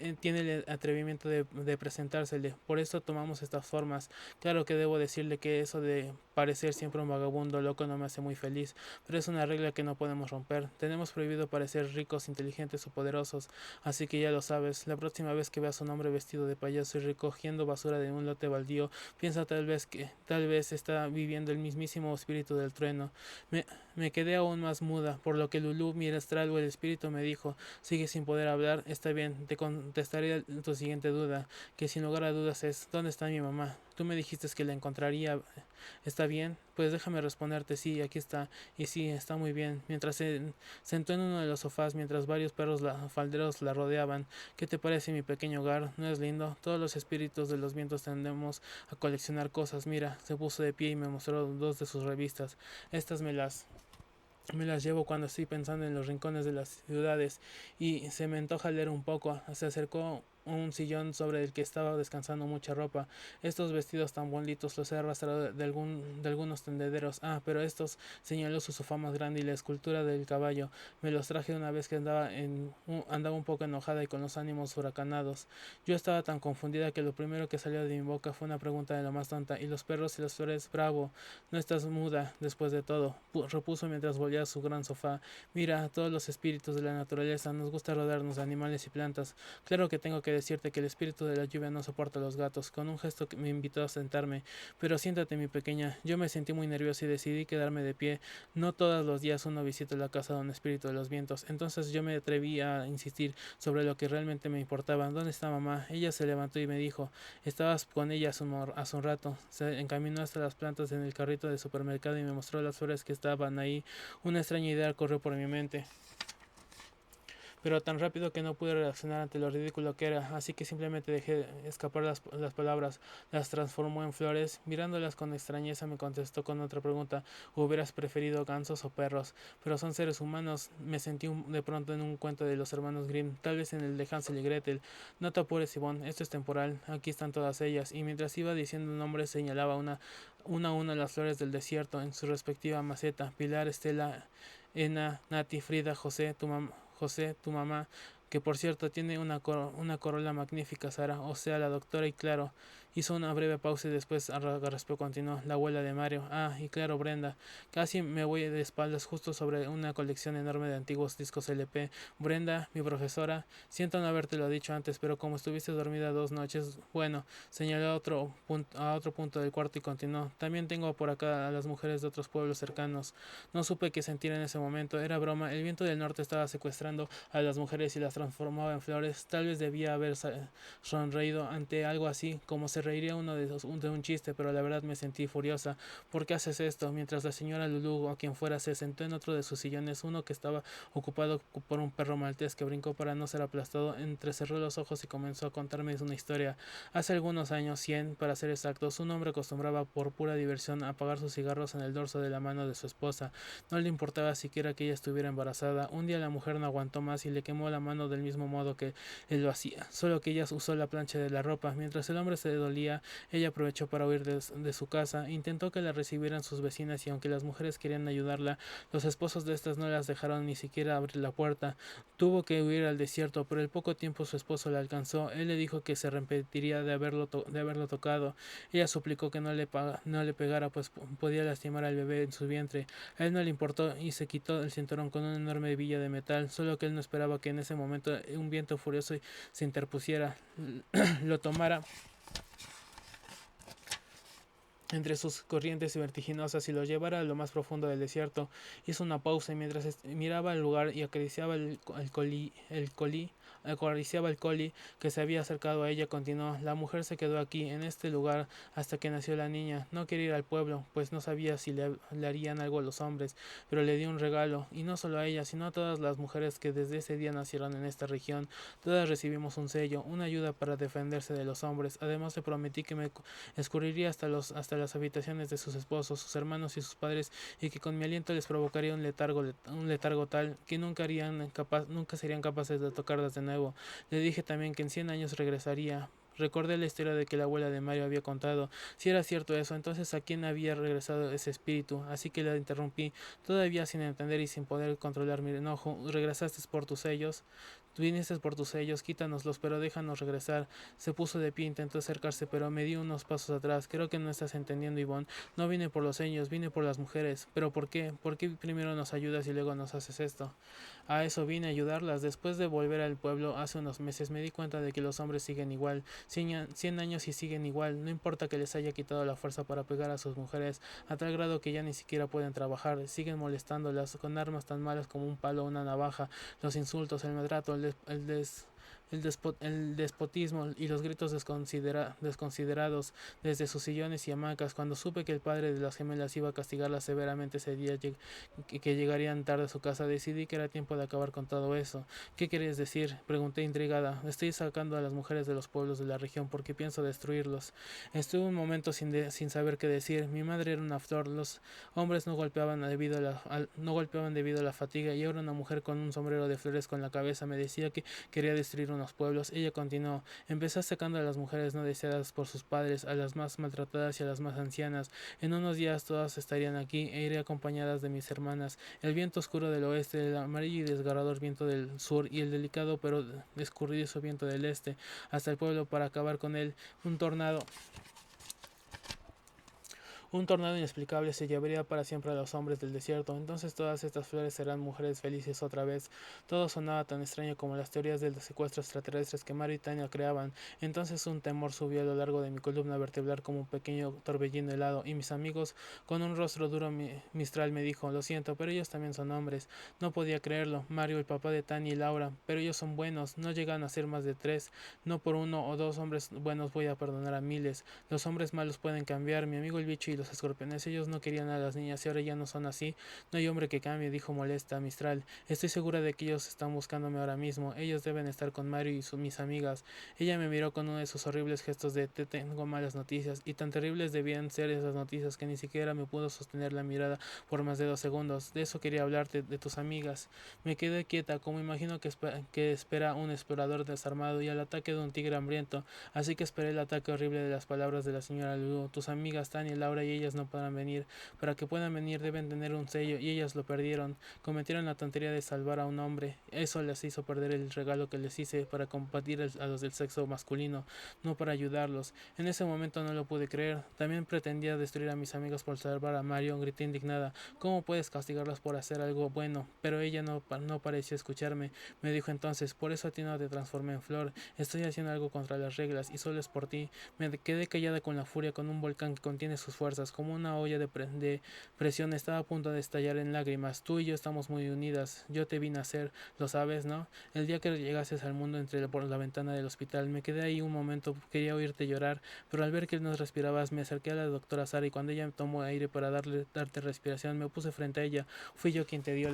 el atrevimiento de presentársele. Por eso tomamos estas formas. Claro que debo decirle que eso de parecer siempre un vagabundo loco no me hace muy feliz, pero es una regla que no podemos romper. Tenemos prohibido parecer ricos, inteligentes o poderosos. Así que ya lo sabes, la próxima vez que veas a un hombre vestido de payaso y recogiendo basura de un lote baldío, piensa tal vez está viviendo el mismísimo espíritu del trueno. Me, me quedé aún más muda, por lo que Lulú, mi astral o el espíritu me dijo, sigue sin poder hablar, está bien, te contestaré tu siguiente duda, que sin lugar a dudas es, ¿dónde está mi mamá? Tú me dijiste que la encontraría. ¿Está bien? Pues déjame responderte, sí, aquí está. Y sí, está muy bien. Mientras se sentó en uno de los sofás, mientras varios perros falderos la rodeaban. ¿Qué te parece mi pequeño hogar? ¿No es lindo? Todos los espíritus de los vientos tendemos a coleccionar cosas. Mira, se puso de pie y me mostró dos de sus revistas. Estas me las llevo cuando estoy pensando en los rincones de las ciudades y se me antoja leer un poco. Se acercó un sillón sobre el que estaba descansando mucha ropa. Estos vestidos tan bonitos los he arrastrado de algunos tendederos. Ah, pero estos, señaló su sofá más grande y la escultura del caballo. Me los traje una vez que andaba un poco enojada y con los ánimos huracanados. Yo estaba tan confundida que lo primero que salió de mi boca fue una pregunta de lo más tonta. ¿Y los perros y las flores? Bravo, no estás muda después de todo, repuso mientras volvía a su gran sofá. Mira, todos los espíritus de la naturaleza nos gusta rodearnos de animales y plantas. Claro que tengo que decirte que el espíritu de la lluvia no soporta a los gatos. Con un gesto que me invitó a sentarme. Pero siéntate, mi pequeña. Yo me sentí muy nerviosa y decidí quedarme de pie. No todos los días uno visita la casa de un espíritu de los vientos. Entonces yo me atreví a insistir sobre lo que realmente me importaba. ¿Dónde está mamá? Ella se levantó y me dijo, estabas con ella hace un rato. Se encaminó hasta las plantas en el carrito de supermercado y me mostró las flores que estaban ahí. Una extraña idea corrió por mi mente, pero tan rápido que no pude reaccionar ante lo ridículo que era, así que simplemente dejé escapar las palabras, las transformó en flores. Mirándolas con extrañeza me contestó con otra pregunta, ¿hubieras preferido gansos o perros? Pero son seres humanos. Me sentí de pronto en un cuento de los hermanos Grimm, tal vez en el de Hansel y Gretel. No te apures, Ivonne, esto es temporal, aquí están todas ellas. Y mientras iba diciendo nombres señalaba a una las flores del desierto en su respectiva maceta. Pilar, Estela, Ena, Nati, Frida, José, tu mamá, que por cierto tiene una corola magnífica, Sara, o sea, la doctora, y claro, hizo una breve pausa y después Garraspeo continuó, la abuela de Mario, ah, y claro, Brenda, casi me voy de espaldas justo sobre una colección enorme de antiguos discos LP, Brenda, mi profesora, siento no habértelo dicho antes, pero como estuviste dormida 2 noches, bueno, señaló a otro punto del cuarto y continuó, también tengo por acá a las mujeres de otros pueblos cercanos, no supe qué sentir en ese momento, era broma, el viento del norte estaba secuestrando a las mujeres y las transformaba en flores. Tal vez debía haber sonreído ante algo así como ser se reiría uno de un chiste, pero la verdad me sentí furiosa. ¿Por qué haces esto? Mientras la señora Lulu o quien fuera se sentó en otro de sus sillones, uno que estaba ocupado por un perro maltés que brincó para no ser aplastado, entrecerró los ojos y comenzó a contarme una historia. Hace algunos años, 100 para ser exactos, un hombre acostumbraba por pura diversión a apagar sus cigarros en el dorso de la mano de su esposa. No le importaba siquiera que ella estuviera embarazada. Un día la mujer no aguantó más y le quemó la mano del mismo modo que él lo hacía, solo que ella usó la plancha de la ropa. Mientras el hombre se dolía, ella aprovechó para huir de su casa. Intentó que la recibieran sus vecinas y aunque las mujeres querían ayudarla, los esposos de estas no las dejaron ni siquiera abrir la puerta. Tuvo que huir al desierto, pero al poco tiempo su esposo la alcanzó. Él le dijo que se arrepentiría de haberlo tocado. Ella suplicó que no le pegara, pues podía lastimar al bebé en su vientre. A él no le importó y se quitó el cinturón con una enorme hebilla de metal, solo que él no esperaba que en ese momento un viento furioso se interpusiera, lo tomara entre sus corrientes vertiginosas y lo llevara a lo más profundo del desierto. Hizo una pausa y mientras miraba el lugar y acariciaba acariciaba el coli que se había acercado a ella, continuó: la mujer se quedó aquí, en este lugar, hasta que nació la niña. No quería ir al pueblo, pues no sabía si le harían algo a los hombres, pero le dio un regalo, y no solo a ella, sino a todas las mujeres que desde ese día nacieron en esta región. Todas recibimos un sello, una ayuda para defenderse de los hombres. Además le prometí que me escurriría hasta las habitaciones de sus esposos, sus hermanos y sus padres, y que con mi aliento les provocaría un letargo tal que nunca serían capaces de tocarlas de nuevo. Le dije también que en 100 años regresaría. Recordé la historia de que la abuela de Mario había contado. Si era cierto eso, entonces ¿a quién había regresado ese espíritu? Así que la interrumpí, todavía sin entender y sin poder controlar mi enojo. ¿Regresaste por tus sellos? Tú viniste por tus sellos, quítanoslos, pero déjanos regresar. Se puso de pie, intentó acercarse, pero me dio unos pasos atrás. Creo que no estás entendiendo, Ivonne. No vine por los sellos, vine por las mujeres. ¿Pero por qué? ¿Por qué primero nos ayudas y luego nos haces esto? A eso vine, a ayudarlas. Después de volver al pueblo hace unos meses me di cuenta de que los hombres siguen igual. 100 años y siguen igual. No importa que les haya quitado la fuerza para pegar a sus mujeres, a tal grado que ya ni siquiera pueden trabajar. Siguen molestándolas con armas tan malas como un palo o una navaja, los insultos, el maltrato, el despotismo y los gritos desconsiderados desde sus sillones y hamacas. Cuando supe que el padre de las gemelas iba a castigarlas severamente ese día, que llegarían tarde a su casa, decidí que era tiempo de acabar con todo eso. ¿Qué querías decir? Pregunté intrigada. Estoy sacando a las mujeres de los pueblos de la región porque pienso destruirlos. Estuve un momento sin saber qué decir. Mi madre era una flor. Los hombres no golpeaban debido a la fatiga, y ahora una mujer con un sombrero de flores con la cabeza me decía que quería destruir unos pueblos. Ella continuó: empezó sacando a las mujeres no deseadas por sus padres, a las más maltratadas y a las más ancianas. En unos días todas estarían aquí e iré acompañadas de mis hermanas. El viento oscuro del oeste, el amarillo y desgarrador viento del sur y el delicado pero escurridizo viento del este, hasta el pueblo para acabar con él. Un tornado inexplicable se llevaría para siempre a los hombres del desierto. Entonces todas estas flores serán mujeres felices otra vez. Todo sonaba tan extraño como las teorías del secuestro extraterrestres que Mario y Tania creaban. Entonces un temor subió a lo largo de mi columna vertebral como un pequeño torbellino helado, y mis amigos, con un rostro duro Mistral, me dijo: lo siento, pero ellos también son hombres. No podía creerlo. Mario, el papá de Tania y Laura. Pero ellos son buenos. No llegan a ser más de 3. No por 1 o 2 hombres buenos voy a perdonar a miles. Los hombres malos pueden cambiar. Mi amigo el bicho y los escorpiones, ellos no querían a las niñas y ahora ya no son así. No hay hombre que cambie, dijo molesta Mistral. Estoy segura de que ellos están buscándome ahora mismo. Ellos deben estar con Mario y mis amigas. Ella me miró con uno de sus horribles gestos de te tengo malas noticias, y tan terribles debían ser esas noticias que ni siquiera me pudo sostener la mirada por más de 2 segundos. De eso quería hablarte, de tus amigas. Me quedé quieta, como imagino que espera un explorador desarmado, y al ataque de un tigre hambriento. Así que esperé el ataque horrible de las palabras de la señora Lulu. Tus amigas Tania, Laura y ellas no podrán venir. Para que puedan venir deben tener un sello, y ellas lo perdieron. Cometieron la tontería de salvar a un hombre. Eso les hizo perder el regalo que les hice para combatir a los del sexo masculino, no para ayudarlos. En ese momento no lo pude creer. También pretendía destruir a mis amigas por salvar a Mario. Grité indignada: ¿cómo puedes castigarlas por hacer algo bueno? Pero ella no pareció escucharme. Me dijo entonces: por eso a ti no te transformé en flor. Estoy haciendo algo contra las reglas y solo es por ti. Me quedé callada con la furia con un volcán que contiene sus fuerzas. cosas. Como una olla de presión estaba a punto de estallar en lágrimas. Tú y yo estamos muy unidas. Yo te vi nacer, lo sabes, ¿no? El día que llegases al mundo entré por la ventana del hospital. Me quedé ahí un momento, quería oírte llorar, pero al ver que no respirabas me acerqué a la doctora Sara y cuando ella tomó aire para darte respiración me puse frente a ella. Fui yo quien te dio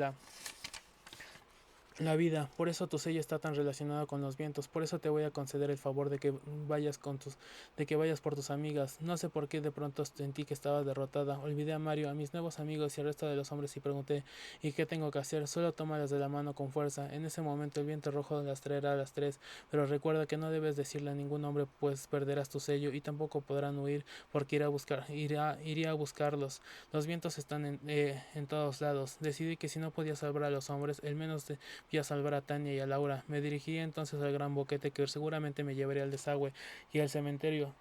la vida. Por eso tu sello está tan relacionado con los vientos. Por eso te voy a conceder el favor de que vayas por tus amigas. No sé por qué de pronto sentí que estaba derrotada. Olvidé a Mario, a mis nuevos amigos y al resto de los hombres y pregunté, ¿y qué tengo que hacer? Solo tómalas de la mano con fuerza. En ese momento el viento rojo las traerá a las tres, pero recuerda que no debes decirle a ningún hombre, pues perderás tu sello y tampoco podrán huir porque iría a buscarlos. Los vientos están en todos lados. Decidí que si no podía salvar a los hombres, el menos y a salvar a Tania y a Laura. Me dirigí entonces al gran boquete que seguramente me llevaría al desagüe y al cementerio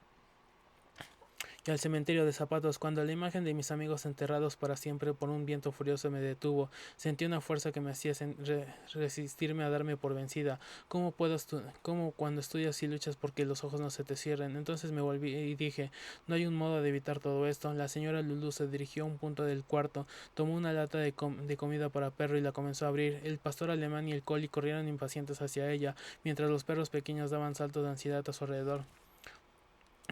de zapatos, cuando la imagen de mis amigos enterrados para siempre por un viento furioso me detuvo. Sentí una fuerza que me hacía resistirme a darme por vencida. ¿Cómo cuando estudias y luchas porque los ojos no se te cierren? Entonces me volví y dije, no hay un modo de evitar todo esto. La señora Lulu se dirigió a un punto del cuarto, tomó una lata de comida para perro y la comenzó a abrir. El pastor alemán y el collie corrieron impacientes hacia ella, mientras los perros pequeños daban saltos de ansiedad a su alrededor.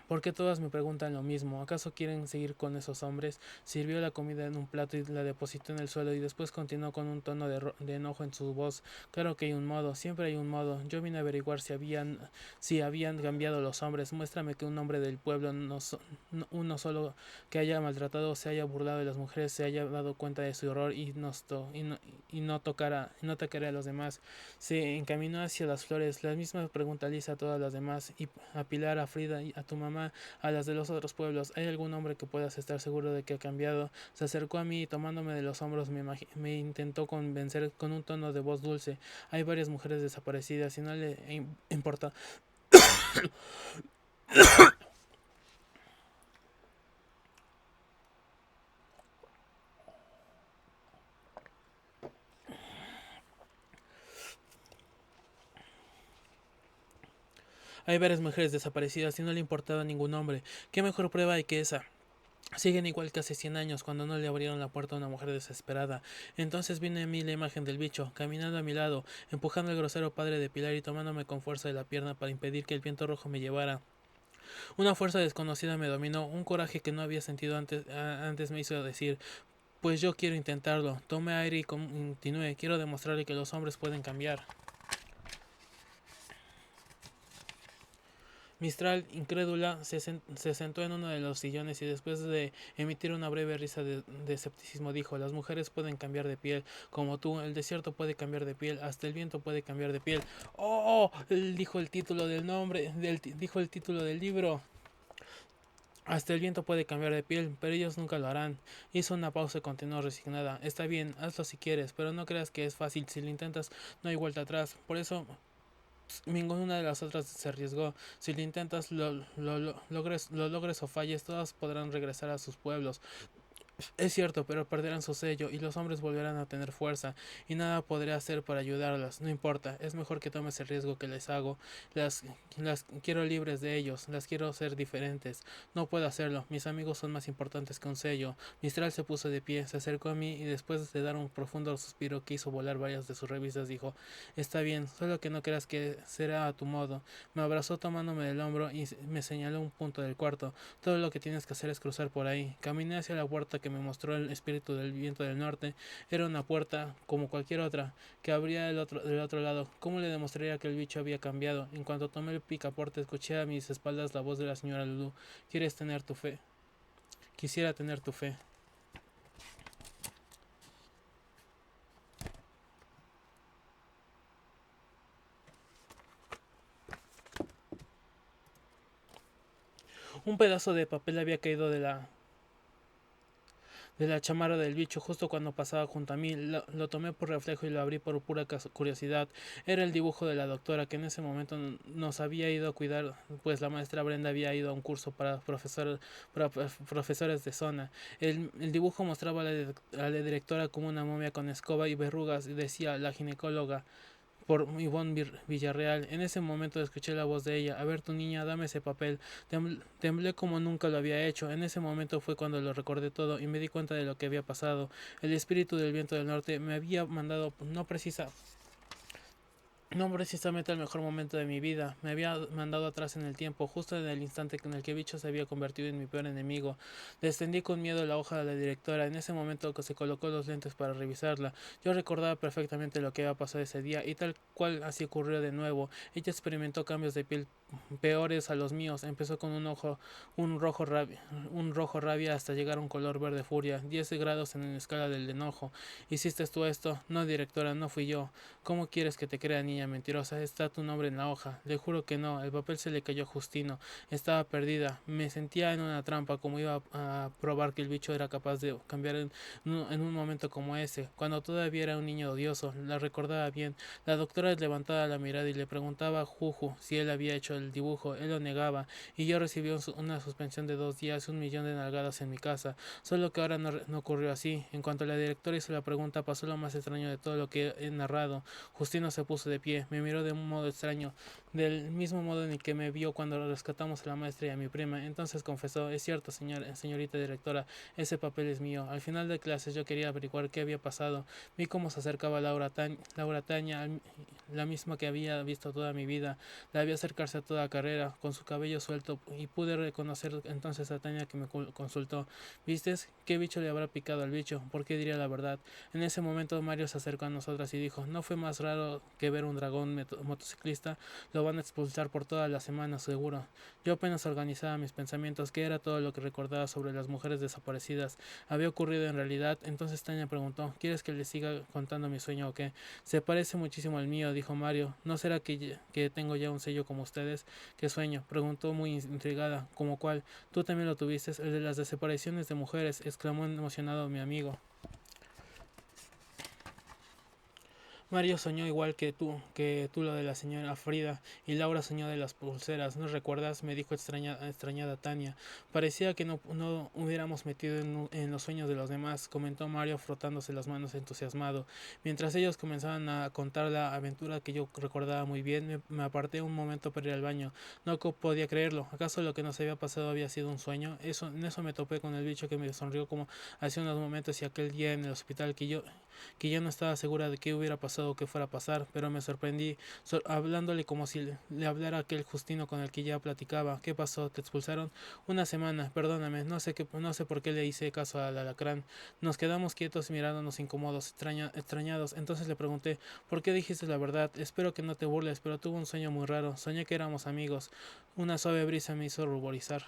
¿Por qué todas me preguntan lo mismo? ¿Acaso quieren seguir con esos hombres? Sirvió la comida en un plato y la depositó en el suelo y después continuó con un tono de enojo en su voz. Claro que hay un modo, siempre hay un modo. Yo vine a averiguar si habían cambiado los hombres. Muéstrame que un hombre del pueblo, uno solo que haya maltratado o se haya burlado de las mujeres, se haya dado cuenta de su error y no tocara a los demás. Se encaminó hacia las flores. La misma pregunta Lisa a todas las demás, y a Pilar, a Frida y a tu mamá, a las de los otros pueblos. ¿Hay algún hombre que puedas estar seguro de que ha cambiado? Se acercó a mí y tomándome de los hombros me intentó convencer con un tono de voz dulce. Hay varias mujeres desaparecidas y no le importa. Hay varias mujeres desaparecidas y no le importaba ningún hombre. ¿Qué mejor prueba hay que esa? Siguen igual que hace 100 años, cuando no le abrieron la puerta a una mujer desesperada. Entonces viene a mí la imagen del bicho, caminando a mi lado, empujando al grosero padre de Pilar y tomándome con fuerza de la pierna para impedir que el viento rojo me llevara. Una fuerza desconocida me dominó, un coraje que no había sentido antes me hizo decir, pues yo quiero intentarlo. Tomé aire y continué, quiero demostrarle que los hombres pueden cambiar. Mistral, incrédula, se sentó en uno de los sillones y después de emitir una breve risa de escepticismo dijo, las mujeres pueden cambiar de piel, como tú, el desierto puede cambiar de piel, hasta el viento puede cambiar de piel. ¡Oh! Dijo el título dijo el título del libro. Hasta el viento puede cambiar de piel, pero ellos nunca lo harán. Hizo una pausa y continuó resignada. Está bien, hazlo si quieres, pero no creas que es fácil. Si lo intentas, no hay vuelta atrás. Por eso ninguna de las otras se arriesgó. Si lo intentas, lo logres o falles, todas podrán regresar a sus pueblos. Es cierto, pero perderán su sello y los hombres volverán a tener fuerza y nada podré hacer para ayudarlas. No importa, es mejor que tomes el riesgo que les hago. Las quiero libres de ellos, las quiero ser diferentes. No puedo hacerlo, mis amigos son más importantes que un sello. Mistral se puso de pie, se acercó a mí y después de dar un profundo suspiro que hizo volar varias de sus revistas dijo, está bien, solo que no creas que será a tu modo. Me abrazó tomándome del hombro y me señaló un punto del cuarto. Todo lo que tienes que hacer es cruzar por ahí. Caminé hacia la puerta que me mostró el espíritu del viento del norte. Era una puerta, como cualquier otra, que abría del otro lado. ¿Cómo le demostraría que el bicho había cambiado? En cuanto tomé el picaporte, escuché a mis espaldas la voz de la señora Lulu. ¿Quieres tener tu fe? Quisiera tener tu fe. Un pedazo de papel había caído de la chamarra del bicho justo cuando pasaba junto a mí. Lo tomé por reflejo y lo abrí por pura curiosidad. Era el dibujo de la doctora que en ese momento nos había ido a cuidar, pues la maestra Brenda había ido a un curso para profesores de zona. El dibujo mostraba a la directora como una momia con escoba y verrugas y decía la ginecóloga. por Ivonne Villarreal. En ese momento escuché la voz de ella. A ver, tu niña, dame ese papel. Temblé como nunca lo había hecho. En ese momento fue cuando lo recordé todo y me di cuenta de lo que había pasado. El espíritu del viento del norte me había mandado, no precisamente el mejor momento de mi vida. Me había mandado atrás en el tiempo, justo en el instante en el que Bicho se había convertido en mi peor enemigo. Descendí con miedo la hoja de la directora. En ese momento que se colocó los lentes para revisarla, yo recordaba perfectamente lo que había pasado ese día y tal cual así ocurrió de nuevo. Ella experimentó cambios de piel peores a los míos. Empezó con un rojo rabia, un rojo rabia hasta llegar a un color verde furia, 10 grados en la escala del enojo. ¿Hiciste tú esto? No, directora, no fui yo. ¿Cómo quieres que te crea, niña mentirosa? Está tu nombre en la hoja. Le juro que no. El papel se le cayó a Justino. Estaba perdida. Me sentía en una trampa, como iba a probar que el bicho era capaz de cambiar en un momento como ese, cuando todavía era un niño odioso. La recordaba bien. La doctora levantaba la mirada y le preguntaba a Juju si él había hecho el dibujo. Él lo negaba y yo recibí una suspensión de 2 días y 1 millón de nalgadas en mi casa. Solo que ahora no ocurrió así. En cuanto la directora hizo la pregunta, pasó lo más extraño de todo lo que he narrado. Justino se puso de pie, me miró de un modo extraño, del mismo modo en el que me vio cuando rescatamos a la maestra y a mi prima. Entonces confesó: es cierto, señorita directora, ese papel es mío. Al final de clases yo quería averiguar qué había pasado. Vi cómo se acercaba Laura Taña, la misma que había visto toda mi vida. La vi acercarse a toda carrera, con su cabello suelto, y pude reconocer entonces a Tania, que me consultó. ¿Vistes? ¿Qué bicho le habrá picado al bicho? ¿Por qué diría la verdad? En ese momento Mario se acercó a nosotras y dijo: no fue más raro que ver un dragón motociclista. Lo van a expulsar por toda la semana, seguro. Yo apenas organizaba mis pensamientos, que era todo lo que recordaba sobre las mujeres desaparecidas. ¿Había ocurrido en realidad? Entonces Tania preguntó: ¿quieres que le siga contando mi sueño o qué? Se parece muchísimo al mío, dijo Mario. ¿No será que tengo ya un sello como ustedes? ¿Qué sueño? Preguntó muy intrigada. ¿Cómo cuál? Tú también lo tuviste, el de las desapariciones de mujeres, exclamó emocionado mi amigo. Mario soñó igual que tú lo de la señora Frida, y Laura soñó de las pulseras. ¿No recuerdas? Me dijo extrañada Tania. Parecía que no hubiéramos metido en los sueños de los demás, comentó Mario frotándose las manos entusiasmado. Mientras ellos comenzaban a contar la aventura que yo recordaba muy bien, me aparté un momento para ir al baño. No podía creerlo. ¿Acaso lo que nos había pasado había sido un sueño? En eso me topé con el bicho, que me sonrió como hace unos momentos, y aquel día en el hospital que ya no estaba segura de qué hubiera pasado o qué fuera a pasar, pero me sorprendí hablándole como si le hablara aquel Justino con el que ya platicaba. ¿Qué pasó? ¿Te expulsaron? 1 semana, perdóname, no sé por qué le hice caso al alacrán. Nos quedamos quietos mirándonos incómodos, extrañados. Entonces le pregunté: ¿por qué dijiste la verdad? Espero que no te burles, pero tuve un sueño muy raro. Soñé que éramos amigos. Una suave brisa me hizo ruborizar.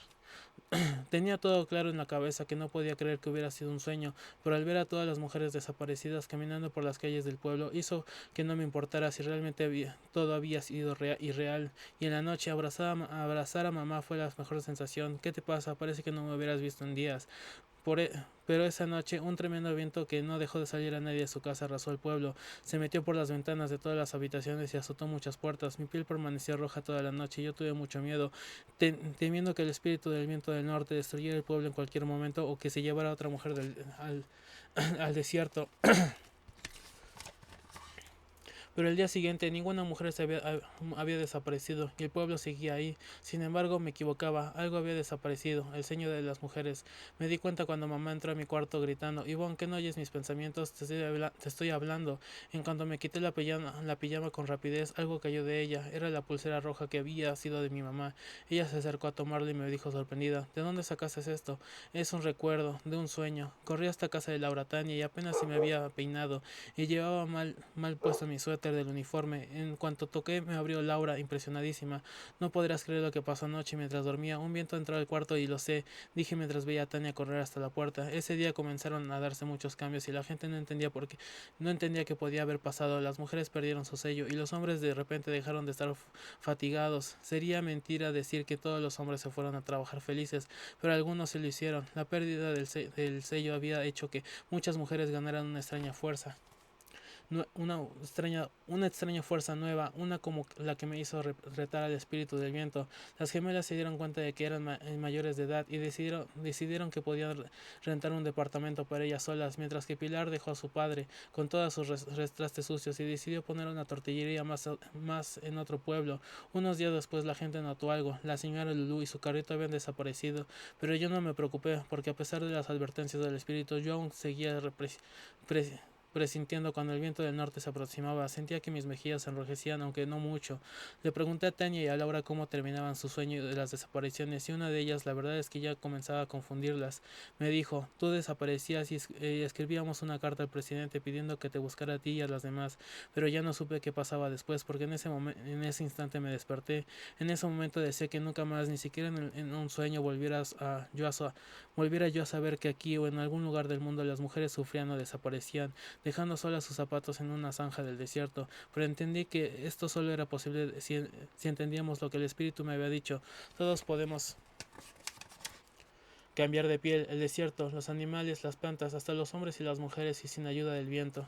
Tenía todo claro en la cabeza, que no podía creer que hubiera sido un sueño, pero al ver a todas las mujeres desaparecidas caminando por las calles del pueblo, hizo que no me importara si realmente todo había sido irreal. Y en la noche abrazar a mamá fue la mejor sensación. ¿Qué te pasa? Parece que no me hubieras visto en días. Pero esa noche un tremendo viento que no dejó de salir a nadie de su casa arrasó el pueblo. Se metió por las ventanas de todas las habitaciones y azotó muchas puertas. Mi piel permaneció roja toda la noche y yo tuve mucho miedo, temiendo que el espíritu del viento del norte destruyera el pueblo en cualquier momento, o que se llevara a otra mujer al desierto. Pero el día siguiente ninguna mujer había desaparecido y el pueblo seguía ahí. Sin embargo, me equivocaba, algo había desaparecido, el sueño de las mujeres. Me di cuenta cuando mamá entró a mi cuarto gritando: Ivonne, ¿que no oyes mis pensamientos? Te estoy hablando. En cuanto me quité la pijama con rapidez, algo cayó de ella. Era la pulsera roja que había sido de mi mamá. Ella se acercó a tomarlo y me dijo sorprendida: ¿de dónde sacaste esto? Es un recuerdo, de un sueño. Corrí hasta casa de Laura Tania y apenas si me había peinado y llevaba mal puesto mi suéter del uniforme. En cuanto toqué, me abrió Laura, impresionadísima. No podrás creer lo que pasó anoche mientras dormía. Un viento entró al cuarto y lo sé, dije mientras veía a Tania correr hasta la puerta. Ese día comenzaron a darse muchos cambios y la gente no entendía por qué, no entendía qué podía haber pasado. Las mujeres perdieron su sello y los hombres de repente dejaron de estar fatigados. Sería mentira decir que todos los hombres se fueron a trabajar felices, pero algunos se lo hicieron. La pérdida del sello había hecho que muchas mujeres ganaran una extraña fuerza. una extraña fuerza nueva, una como la que me hizo retar al espíritu del viento. Las gemelas se dieron cuenta de que eran mayores de edad y decidieron que podían rentar un departamento para ellas solas, mientras que Pilar dejó a su padre con todos sus trastes sucios y decidió poner una tortillería más en otro pueblo. Unos días después la gente notó algo. La señora Lulú y su carrito habían desaparecido, pero yo no me preocupé, porque a pesar de las advertencias del espíritu, yo aún seguía presintiendo cuando el viento del norte se aproximaba. Sentía que mis mejillas se enrojecían, aunque no mucho. Le pregunté a Tania y a Laura cómo terminaban su sueño de las desapariciones, y una de ellas, la verdad es que ya comenzaba a confundirlas. Me dijo: tú desaparecías y escribíamos una carta al presidente pidiendo que te buscara a ti y a las demás, pero ya no supe qué pasaba después, porque en ese instante me desperté. En ese momento deseé que nunca más, ni siquiera en un sueño, volviera yo a saber que aquí o en algún lugar del mundo las mujeres sufrían o desaparecían, dejando solas sus zapatos en una zanja del desierto. Pero entendí que esto solo era posible si entendíamos lo que el espíritu me había dicho. Todos podemos cambiar de piel, el desierto, los animales, las plantas, hasta los hombres y las mujeres, y sin ayuda del viento.